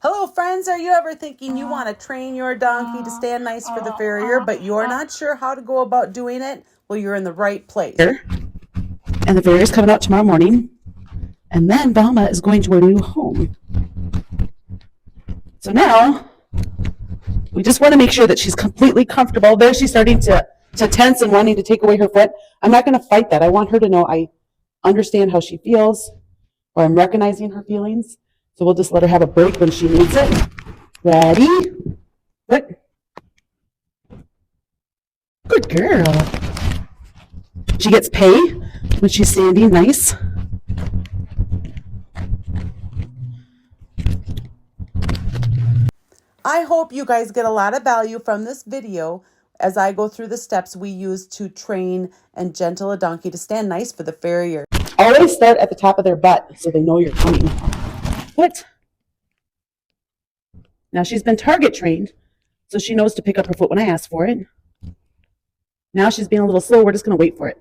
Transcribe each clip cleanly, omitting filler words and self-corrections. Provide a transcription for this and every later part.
Hello friends, are you ever thinking you want to train your donkey to stand nice for the farrier, but you're not sure how to go about doing it? Well, you're in the right place. And the farrier's coming out tomorrow morning, and then Velma is going to her new home. So now, we just want to make sure that she's completely comfortable. There she's starting to tense and wanting to take away her foot. I'm not going to fight that. I want her to know I understand how she feels, or I'm recognizing her feelings. So we'll just let her have a break when she needs it. Ready? Good. Good girl. She gets pay when she's standing nice. I hope you guys get a lot of value from this video as I go through the steps we use to train and gentle a donkey to stand nice for the farrier. Always start at the top of their butt so they know you're coming. What? Now she's been target trained, so she knows to pick up her foot when I ask for it. Now she's being a little slow. We're just going to wait for it.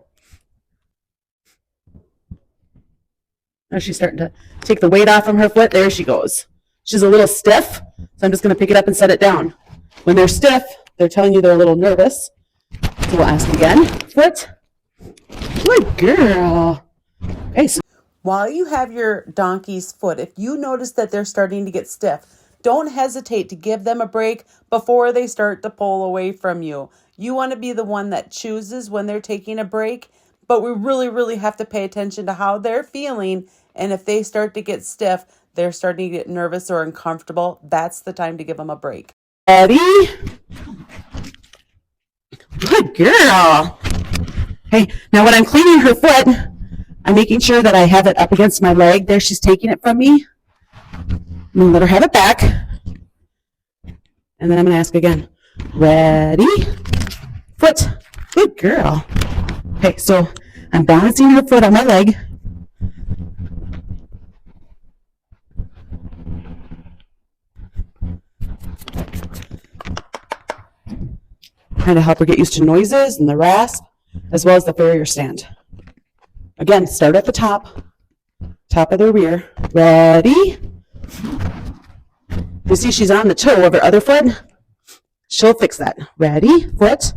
Now she's starting to take the weight off from her foot. There she goes. She's a little stiff, so I'm just going to pick it up and set it down. When they're stiff, they're telling you they're a little nervous. So we'll ask again. Foot. Good girl. Okay, so while you have your donkey's foot, if you notice that they're starting to get stiff, don't hesitate to give them a break before they start to pull away from you. You want to be the one that chooses when they're taking a break, but we really have to pay attention to how they're feeling. And if they start to get stiff, they're starting to get nervous or uncomfortable, that's the time to give them a break. Ready? Good girl. Hey, now when I'm cleaning her foot, I'm making sure that I have it up against my leg. There, she's taking it from me. I'm going to let her have it back. And then I'm going to ask again. Ready? Foot. Good girl. Okay, so I'm balancing her foot on my leg. Trying to help her get used to noises and the rasp, as well as the farrier stand. Again, start at the top of the rear. Ready? You see she's on the toe of her other foot? She'll fix that. Ready? Foot.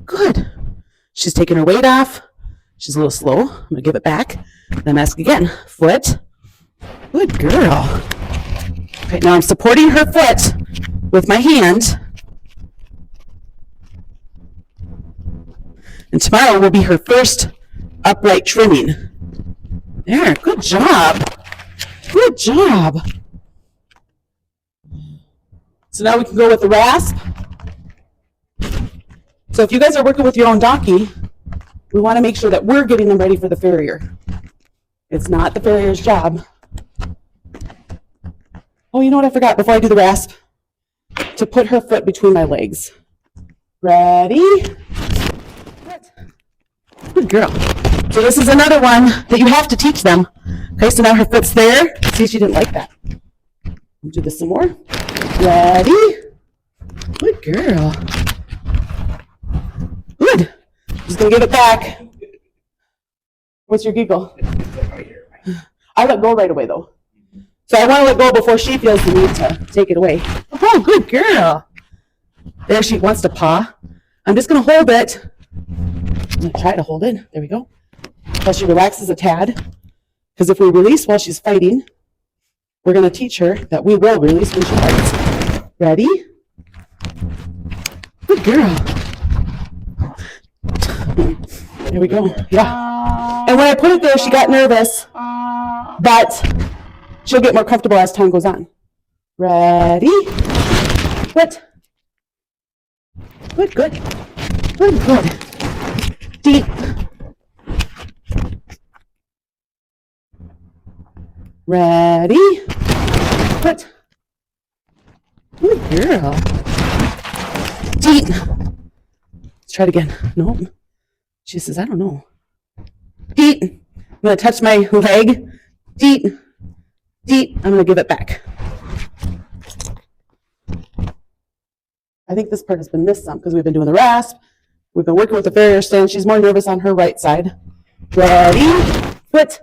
Good. She's taking her weight off. She's a little slow. I'm going to give it back. Then ask again. Foot. Good girl. Okay, now I'm supporting her foot with my hand. And tomorrow will be her first upright trimming. There, good job. Good job. So now we can go with the rasp. So if you guys are working with your own donkey, we want to make sure that we're getting them ready for the farrier. It's not the farrier's job. Oh, you know what I forgot before I do the rasp? To put her foot between my legs. Ready? Good girl. So this is another one that you have to teach them. Okay, so now her foot's there. See, she didn't like that. We'll do this some more. Ready? Good girl. Good. Just gonna give it back. What's your giggle? I let go right away though. So I want to let go before she feels the need to take it away. Oh, good girl. There she wants to paw. I'm just gonna hold it. I'm gonna try to hold it. There we go. Until she relaxes a tad. Because if we release while she's fighting, we're going to teach her that we will release when she fights. Ready? Good girl. There we go. Yeah. And when I put it there, she got nervous. But she'll get more comfortable as time goes on. Ready? Good. Good, good. Good, good. Deep. Ready? Good. Good girl. Deep. Let's try it again. No. She says, I don't know. Deep. I'm going to touch my leg. Deep. Deep. I'm going to give it back. I think this part has been missed some because we've been doing the rasp. We've been working with the farrier stand. She's more nervous on her right side. Ready? Foot.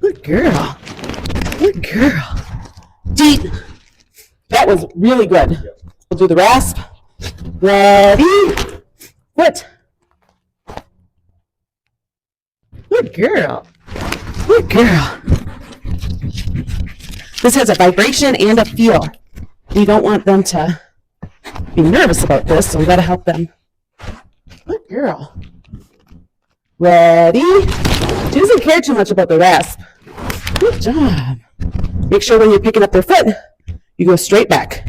Good girl. Good girl. Deep. That was really good. We'll do the rasp. Ready? Foot. Good girl. Good girl. This has a vibration and a feel. We don't want them to be nervous about this, so we gotta help them. Good girl. Ready? She doesn't care too much about the rasp. Good job. Make sure when you're picking up their foot, you go straight back.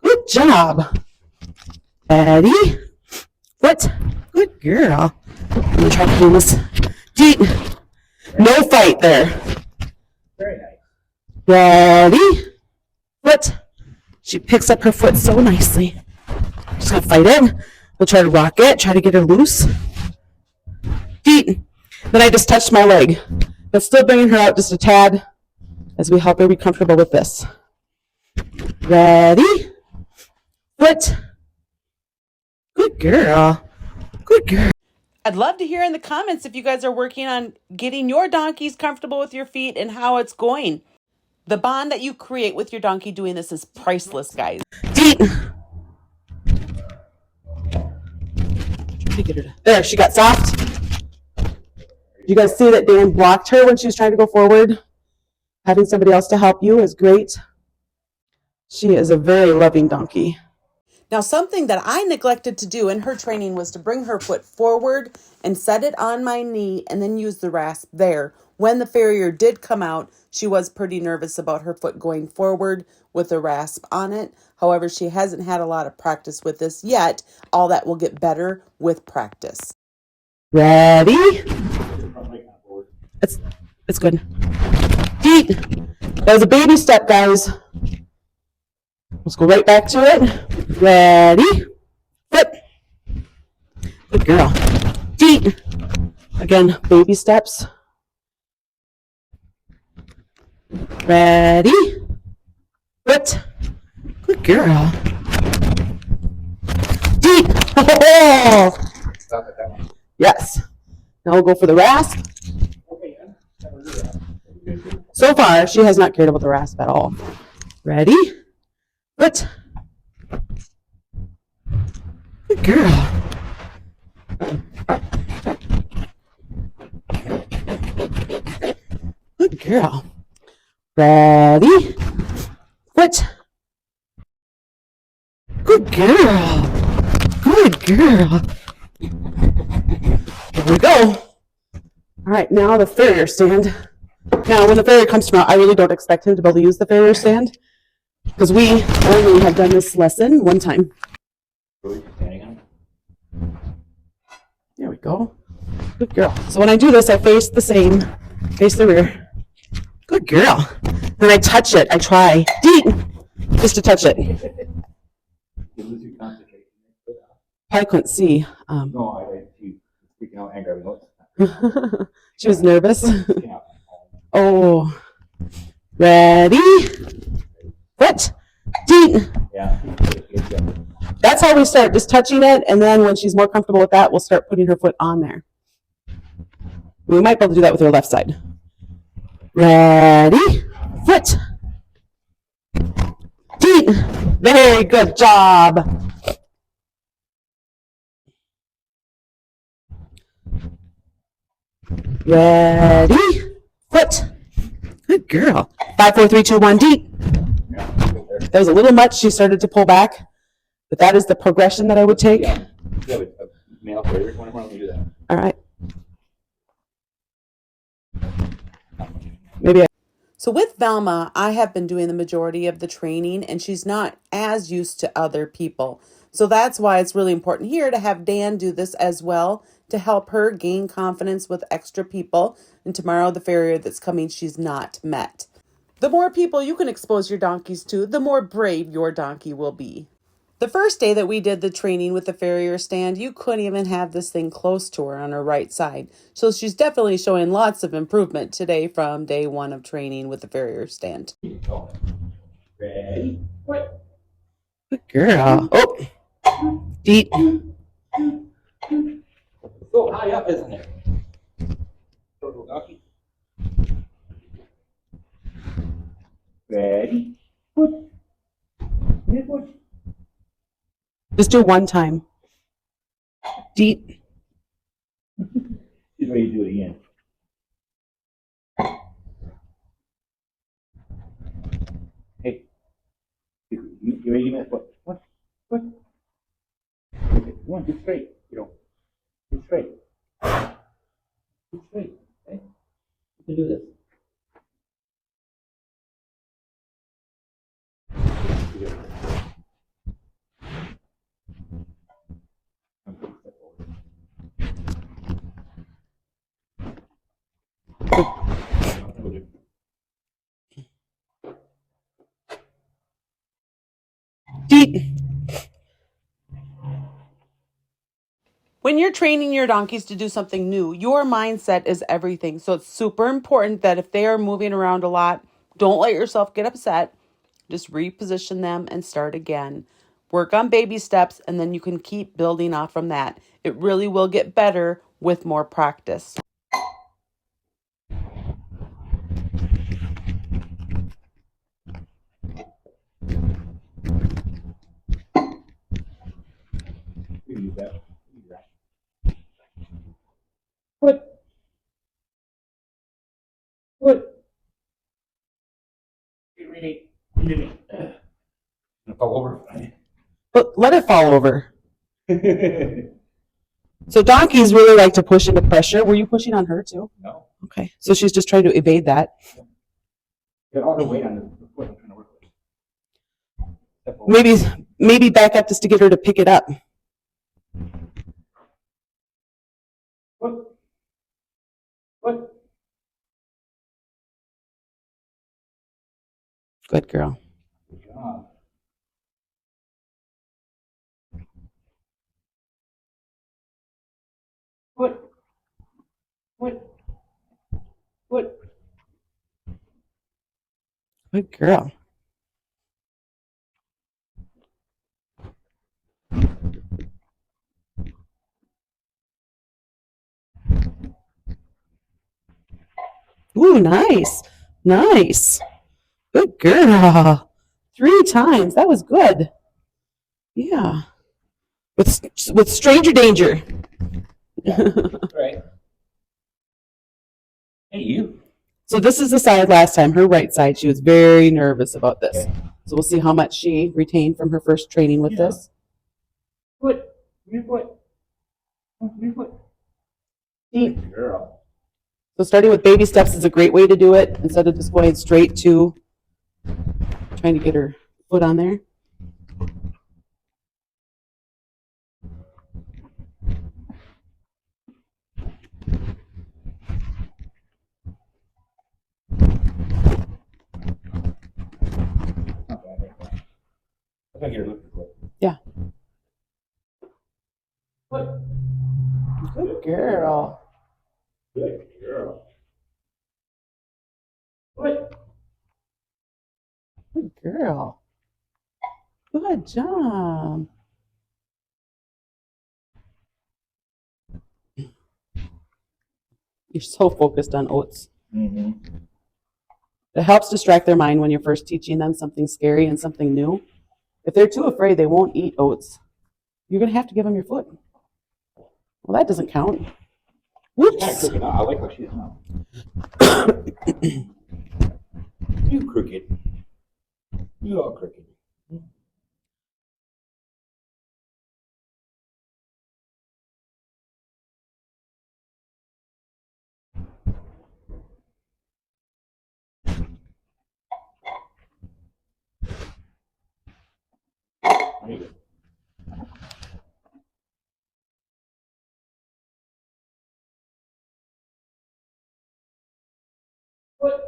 Good job. Ready? Foot. Good girl. I'm gonna try to do this deep. No fight there. Very nice. Ready? Foot. She picks up her foot so nicely. Just gonna fight it. We'll try to rock it, try to get her loose. Feet. Then I just touched my leg. But still bringing her out just a tad as we help her be comfortable with this. Ready? Foot. Good girl. Good girl. I'd love to hear in the comments if you guys are working on getting your donkeys comfortable with your feet and how it's going. The bond that you create with your donkey doing this is priceless, guys. Feet. There, she got soft. You guys see that Dan blocked her when she was trying to go forward? Having somebody else to help you is great. She is a very loving donkey. Now, something that I neglected to do in her training was to bring her foot forward and set it on my knee and then use the rasp there. When the farrier did come out, she was pretty nervous about her foot going forward with the rasp on it. However, she hasn't had a lot of practice with this yet. All that will get better with practice. Ready? It's good. Feet. That was a baby step, guys. Let's go right back to it. Ready? Foot. Good girl. Feet. Again, baby steps. Ready? Foot. Good girl. Feet. Oh! Stop at that one. Yes. Now we'll go for the rasp. Okay, yeah. So far, she has not cared about the rasp at all. Ready? Foot. Good girl. Good girl. Ready? Foot. Good girl. Good girl. Here we go. All right, now the farrier stand. Now, when the farrier comes tomorrow, I really don't expect him to be able to use the farrier stand because we only have done this lesson one time. There we go. Good girl. So when I do this, I face the same, face the rear. Good girl. Then I touch it. I try deep, just to touch it. You lose your concentration. I couldn't see. No, she's freaking out and grabbing notes. She was nervous. Yeah. Oh, ready? Foot, deep. Yeah. That's how we start, just touching it, and then when she's more comfortable with that, we'll start putting her foot on there. We might be able to do that with her left side. Ready? Foot. Deep. Very good job. Ready? Foot. Good girl. 5, 4, 3, 2, 1, deep. That was a little much. She started to pull back, but that is the progression that I would take. Yeah. You have a male farrier. Why don't we do that? All right. Maybe So with Velma, I have been doing the majority of the training and she's not as used to other people. So that's why it's really important here to have Dan do this as well to help her gain confidence with extra people. And tomorrow, the farrier that's coming, she's not met. The more people you can expose your donkeys to, the more brave your donkey will be. The first day that we did the training with the farrier stand, you couldn't even have this thing close to her on her right side. So she's definitely showing lots of improvement today from day 1 of training with the farrier stand. Ready? Wait. good girl. Oh, deep. So high up, isn't it? Ready? Foot. Mid foot. Just do one time. Deep. She's ready to do it again. Hey. You ready to do that foot? What? Foot. Okay, come on, get straight. You know, get straight. Get straight. Okay? You can do this. Deep. When you're training your donkeys to do something new, your mindset is everything. So it's super important that if they are moving around a lot, don't let yourself get upset. Just reposition them and start again. Work on baby steps, and then you can keep building off from that. It really will get better with more practice. You can use that. Foot. Foot. Get ready. Get ready. Gonna fall over. But let it fall over. So donkeys really like to push into pressure. Were you pushing on her too? No. Okay. So she's just trying to evade that. Got all the weight on the foot I'm trying to work with. Step over. Maybe back up just to get her to pick it up. Foot. Foot. Good girl. Good job. Foot. Foot. Foot. Good girl. Ooh, nice. Nice. Good girl. 3 times. That was good. Yeah. With stranger danger. Right. Hey, you. So this is the side last time, her right side. She was very nervous about this. So we'll see how much she retained from her first training with this. Foot. Your foot. Your foot. Deep. Good girl. So starting with baby steps is a great way to do it instead of just going straight to trying to get her foot on there. Not bad. I think you're looking for it. Yeah. Foot. Good girl. Good girl. Foot. Good girl. Good job. You're so focused on oats. Mm-hmm. It helps distract their mind when you're first teaching them something scary and something new. If they're too afraid, they won't eat oats. You're going to have to give them your foot. Well, that doesn't count. Kind of Whoops. crooked. I like how she is now. You crooked. You all crooked. There you go. Foot.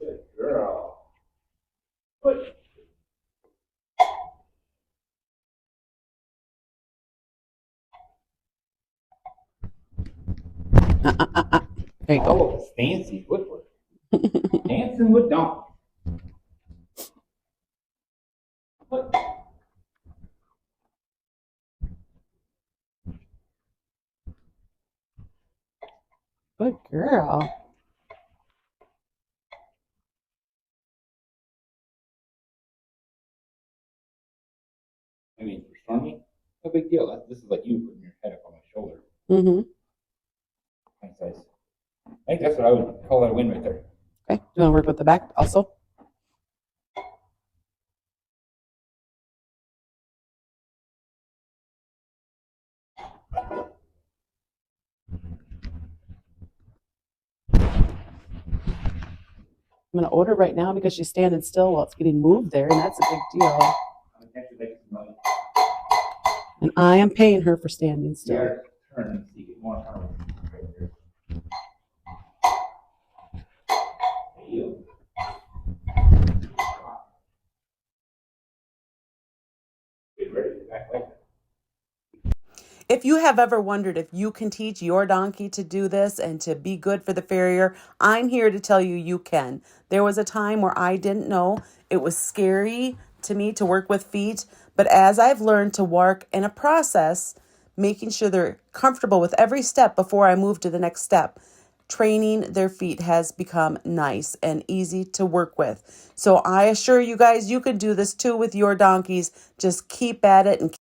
Good girl. Foot. There you go. Oh, fancy footwork. Dancing with donkeys. Foot. Good girl. I mean, for Stormy, no big deal. This is like you putting your head up on my shoulder. Mm-hmm. Nice size. I think that's what I would call that a win right there. Okay. Do you want to work with the back also? I'm going to order right now because she's standing still while it's getting moved there, and that's a big deal. And I am paying her for standing still. Yeah, turn so you get more power right there. Get ready to back like that. If you have ever wondered if you can teach your donkey to do this and to be good for the farrier, I'm here to tell you you can. There was a time where I didn't know. It was scary to me to work with feet, but as I've learned to work in a process, making sure they're comfortable with every step before I move to the next step, training their feet has become nice and easy to work with. So I assure you guys, you can do this too with your donkeys. Just keep at it and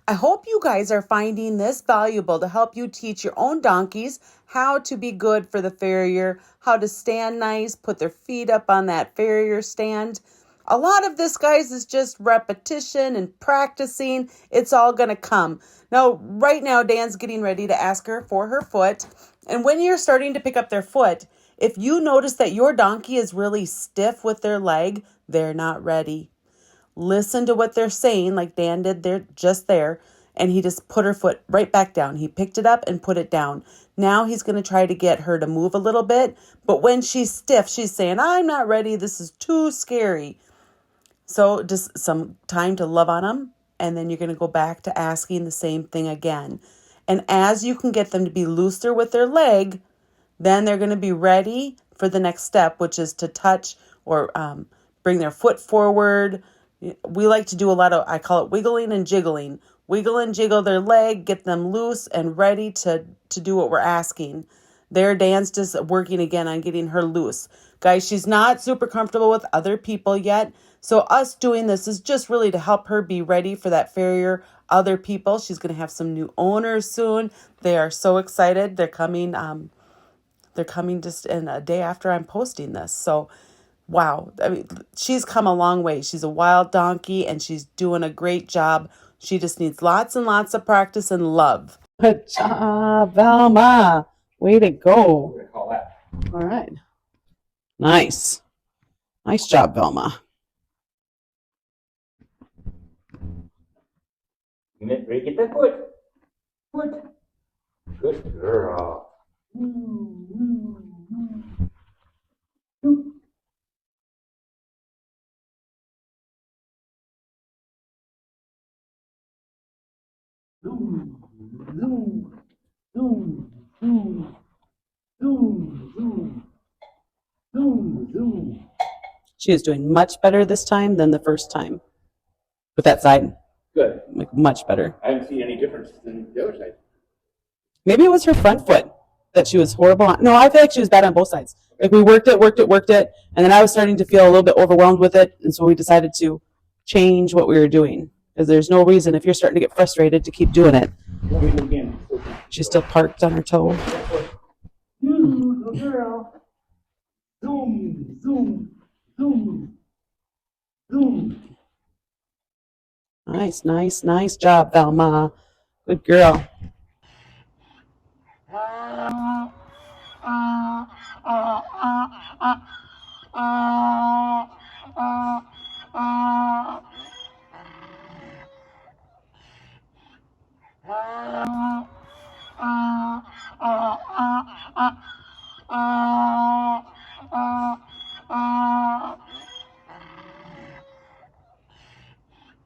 I hope you guys are finding this valuable to help you teach your own donkeys how to be good for the farrier, how to stand nice, put their feet up on that farrier stand. A lot of this, guys, is just repetition and practicing. It's all going to come. Now, right now, Dan's getting ready to ask her for her foot. And when you're starting to pick up their foot, if you notice that your donkey is really stiff with their leg, they're not ready. Listen to what they're saying, like Dan did there, just there, and he just put her foot right back down. He picked it up and put it down. Now he's going to try to get her to move a little bit, but when she's stiff, she's saying, I'm not ready. This is too scary. So just some time to love on them, and then you're going to go back to asking the same thing again. And as you can get them to be looser with their leg, then they're going to be ready for the next step, which is to touch or bring their foot forward. We like to do a lot of, I call it wiggling and jiggling. Wiggle and jiggle their leg, get them loose and ready to do what we're asking. There, Dan's just working again on getting her loose. Guys, she's not super comfortable with other people yet. So us doing this is just really to help her be ready for that farrier, other people. She's going to have some new owners soon. They are so excited. They're coming just in a day after I'm posting this. So wow. I mean, she's come a long way. She's a wild donkey and she's doing a great job. She just needs lots and lots of practice and love. Good job, Velma. Way to go. What do I call that? All right. Nice. Nice job, Velma. Ready to get that foot. Foot. Good girl. She is doing much better this time than the first time. With that side, Good. like much better. I haven't seen any difference than the other side. Maybe it was her front foot that she was horrible on. No, I feel like she was bad on both sides. Like we worked it, and then I was starting to feel a little bit overwhelmed with it, and so we decided to change what we were doing. Because there's no reason, if you're starting to get frustrated, to keep doing it. She's still parked on her toe. You, little girl. Zoom, zoom, zoom, zoom. Nice, nice, nice job, Velma. Good girl.